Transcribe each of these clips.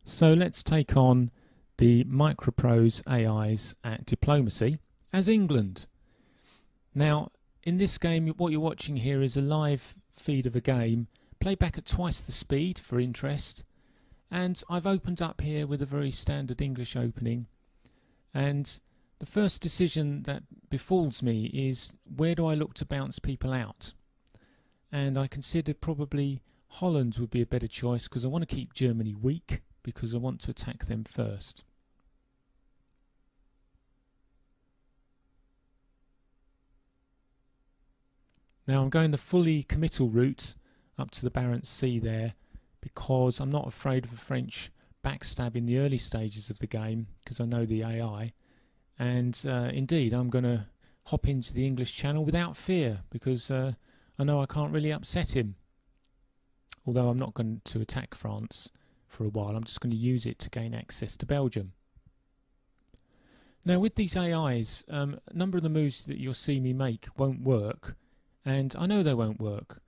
So let's take on the microprose AIs at Diplomasi as England. Now, in this game, what you're watching here is a live feed of a game, played back at twice the speed for interest. And I've opened up here with a very standard English opening. And the first decision that befalls me is, where do I look to bounce people out? And I considered probably Holland would be a better choice, because I want to keep Germany weak, because I want to attack them first. Now I'm going the fully committal route up to the Barents Sea there, because I'm not afraid of a French backstab in the early stages of the game, because I know the AI. And indeed, I'm going to hop into the English Channel without fear, because I know I can't really upset him. Although I'm not going to attack France for a while, I'm just going to use it to gain access to Belgium. Now with these AIs, a number of the moves that you'll see me make won't work, and I know they won't work.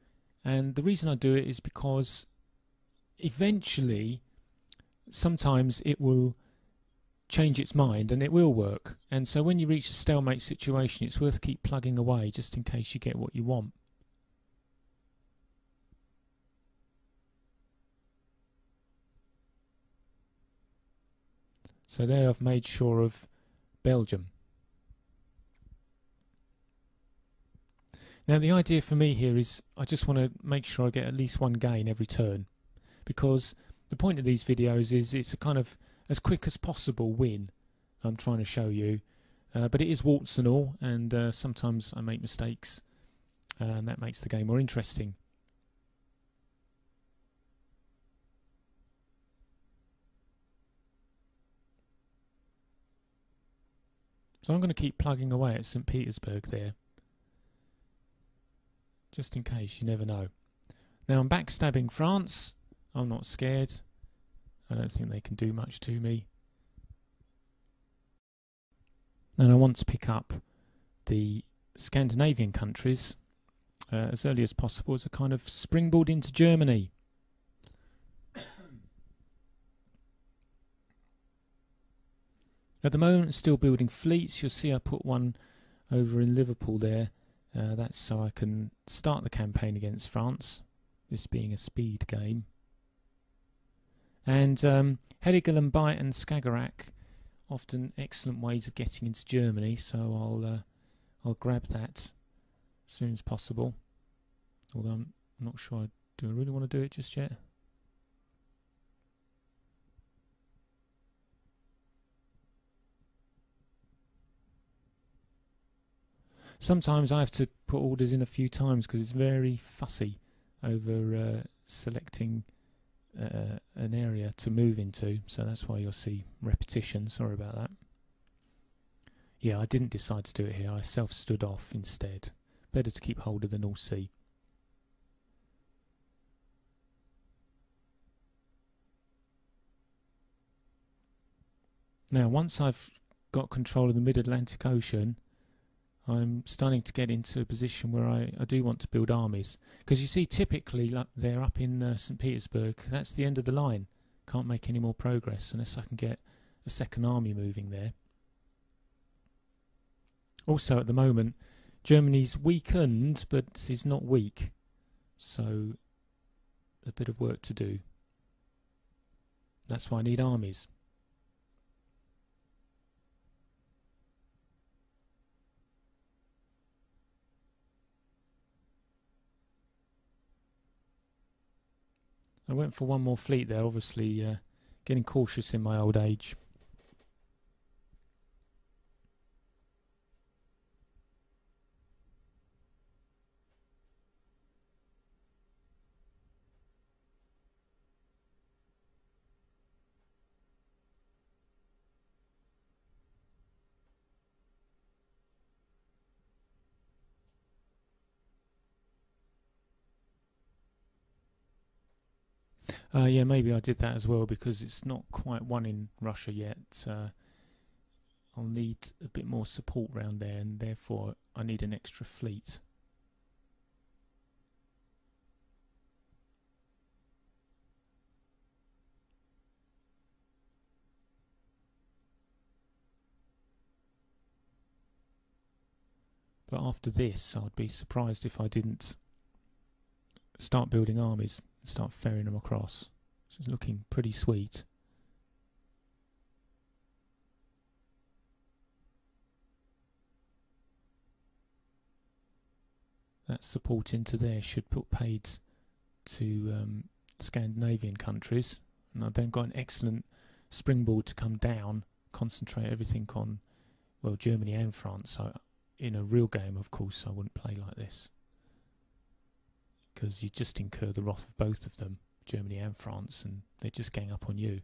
And the reason I do it is because eventually, sometimes it will change its mind and it will work. And so when you reach a stalemate situation, it's worth keep plugging away just in case you get what you want. So there I've made sure of Belgium. Now the idea for me here is I just want to make sure I get at least one gain every turn, because the point of these videos is it's a kind of as quick as possible win I'm trying to show you, but it is warts and all, and sometimes I make mistakes, and that makes the game more interesting. So I'm going to keep plugging away at St. Petersburg there, just in case, you never know. Now I'm backstabbing France. I'm not scared. I don't think they can do much to me. And I want to pick up the Scandinavian countries as early as possible as a kind of springboard into Germany. At the moment, still building fleets. You'll see I put one over in Liverpool there. That's so I can start the campaign against France, this being a speed game. And Heligoland, Bight and Skagerrak, often excellent ways of getting into Germany, so I'll grab that as soon as possible. Although I'm not sure, do I really want to do it just yet? Sometimes I have to put orders in a few times because it's very fussy over selecting an area to move into, so that's why you'll see repetition. Sorry about that. Yeah, I didn't decide to do it here. I self-stood off instead. Better to keep hold of the North Sea. Now, once I've got control of the Mid-Atlantic Ocean, I'm starting to get into a position where I do want to build armies. Because you see, typically, like they're up in St. Petersburg, that's the end of the line. Can't make any more progress unless I can get a second army moving there. Also, at the moment, Germany's weakened, but is not weak. So, a bit of work to do. That's why I need armies. I went for one more fleet there, obviously getting cautious in my old age. Yeah, maybe I did that as well, because it's not quite won in Russia yet. I'll need a bit more support round there, and therefore I need an extra fleet. But after this, I'd be surprised if I didn't start building armies and start ferrying them across. This is looking pretty sweet. That support into there should put paid to Scandinavian countries, and I've then got an excellent springboard to come down, concentrate everything on, well, Germany and France. So in a real game, of course, I wouldn't play like this, because you just incur the wrath of both of them, Germany and France, and they just gang up on you.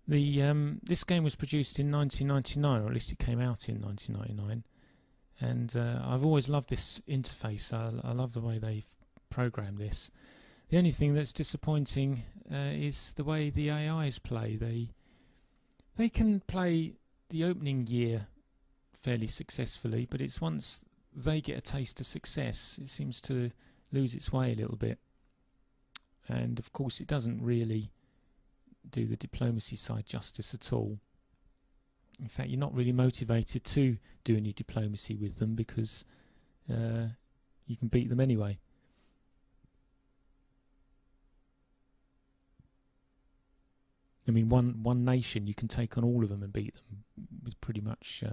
This game was produced in 1999, or at least it came out in 1999, and I've always loved this interface. I love the way they've programmed this. The only thing that's disappointing is the way the AIs play. They can play the opening year fairly successfully, but it's once they get a taste of success, it seems to lose its way a little bit. And of course, it doesn't really do the diplomacy side justice at all. In fact, you're not really motivated to do any diplomacy with them, because you can beat them anyway. I mean, one nation, you can take on all of them and beat them with pretty much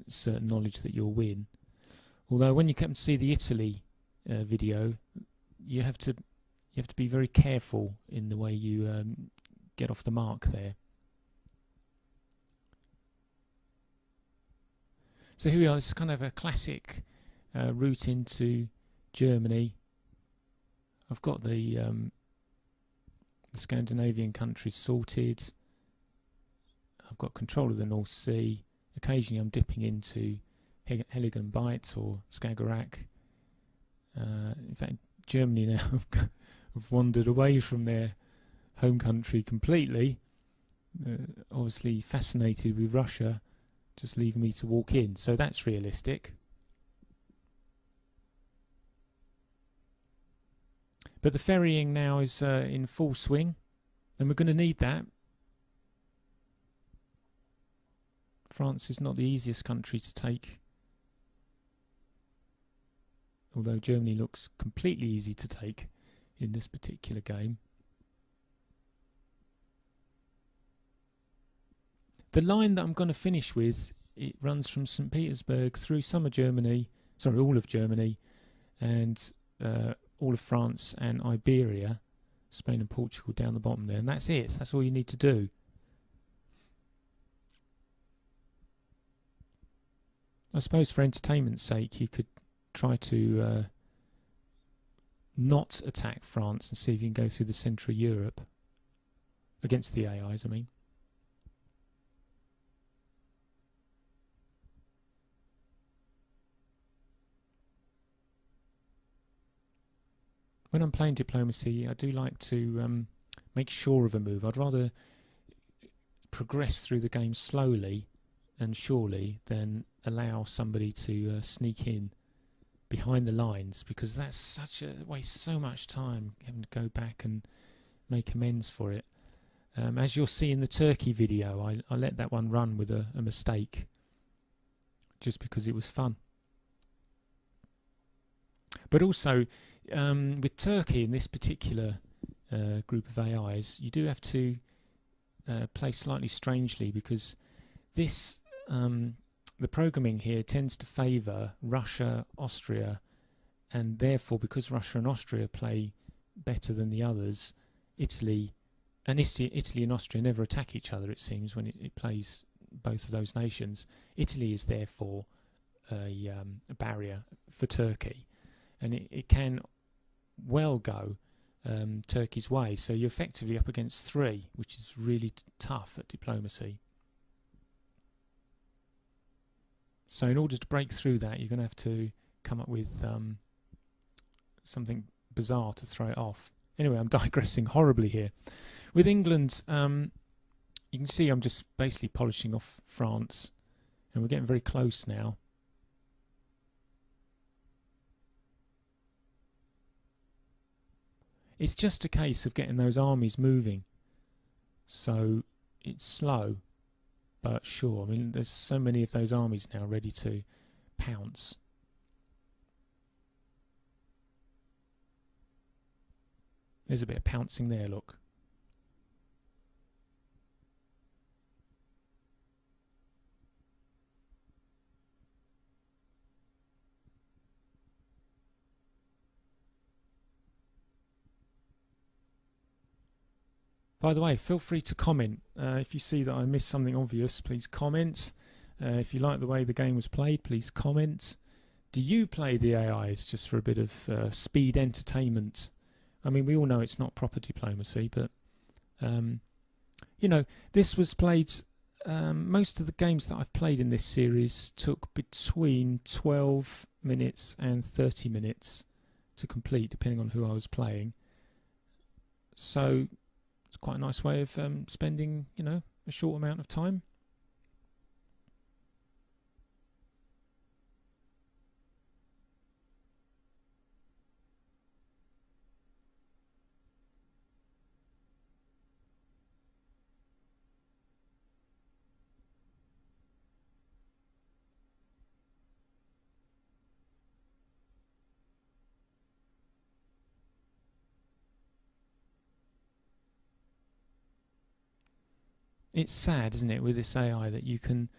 certain knowledge that you'll win. Although when you come to see the Italy video, you have to be very careful in the way you get off the mark there. So here we are. This is kind of a classic route into Germany. I've got the Scandinavian countries sorted. I've got control of the North Sea. Occasionally I'm dipping into Heligan Bight or Skagerrak. In fact, Germany now have wandered away from their home country completely. Obviously fascinated with Russia, just leaving me to walk in. So that's realistic. But the ferrying now is in full swing, and we're going to need that. France is not the easiest country to take, although Germany looks completely easy to take in this particular game. The line that I'm going to finish with, it runs from St. Petersburg through all of Germany, and all of France and Iberia, Spain and Portugal down the bottom there, and that's it. That's all you need to do. I suppose for entertainment's sake you could try to not attack France and see if you can go through the centre of Europe against the AIs, I mean. When I'm playing diplomacy, I do like to make sure of a move. I'd rather progress through the game slowly and surely than allow somebody to sneak in behind the lines, because that's wastes so much time having to go back and make amends for it. As you'll see in the Turkey video, I let that one run with a mistake just because it was fun. But also, with Turkey in this particular group of AIs, you do have to play slightly strangely, because this the programming here tends to favour Russia, Austria, and therefore, because Russia and Austria play better than the others, Italy and Austria never attack each other, it seems, when it plays both of those nations. Italy is therefore a barrier for Turkey, and it can well go Turkey's way. So you're effectively up against 3, which is really tough at diplomacy. So in order to break through that, you're going to have to come up with something bizarre to throw it off. Anyway, I'm digressing horribly here. With England, you can see I'm just basically polishing off France, and we're getting very close now. It's just a case of getting those armies moving. So it's slow, but sure. I mean, there's so many of those armies now ready to pounce. There's a bit of pouncing there, look. By the way, feel free to comment. If you see that I missed something obvious, please comment. If you like the way the game was played, please comment. Do you play the AIs just for a bit of speed entertainment? I mean, we all know it's not proper diplomacy, but, you know, this was played... most of the games that I've played in this series took between 12 minutes and 30 minutes to complete, depending on who I was playing. So... it's quite a nice way of spending, you know, a short amount of time. It's sad, isn't it, with this AI that you can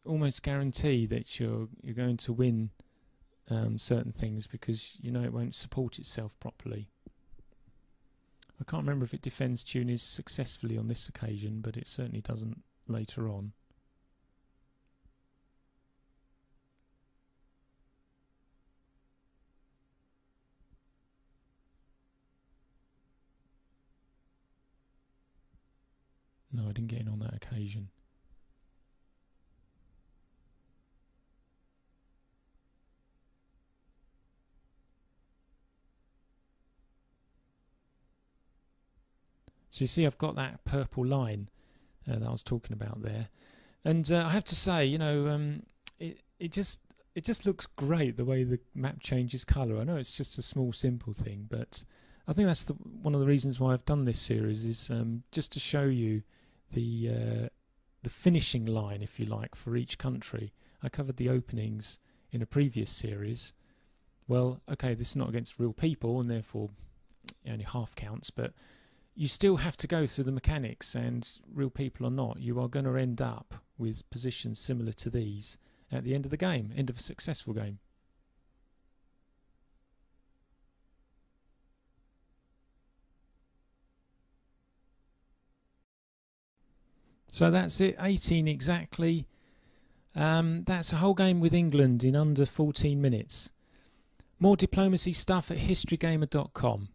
almost guarantee that you're going to win certain things because you know it won't support itself properly. I can't remember if it defends Tunis successfully on this occasion, but it certainly doesn't later on. No, I didn't get in on that occasion. So you see I've got that purple line that I was talking about there. And I have to say, you know, it just looks great the way the map changes colour. I know it's just a small, simple thing, but I think that's one of the reasons why I've done this series is just to show you the finishing line, if you like, for each country. I covered the openings in a previous series. Well, okay, this is not against real people, and therefore only half counts, but you still have to go through the mechanics, and real people or not, you are going to end up with positions similar to these at the end of the game, end of a successful game. So that's it, 18 exactly. That's a whole game with England in under 14 minutes. More diplomacy stuff at historygamer.com.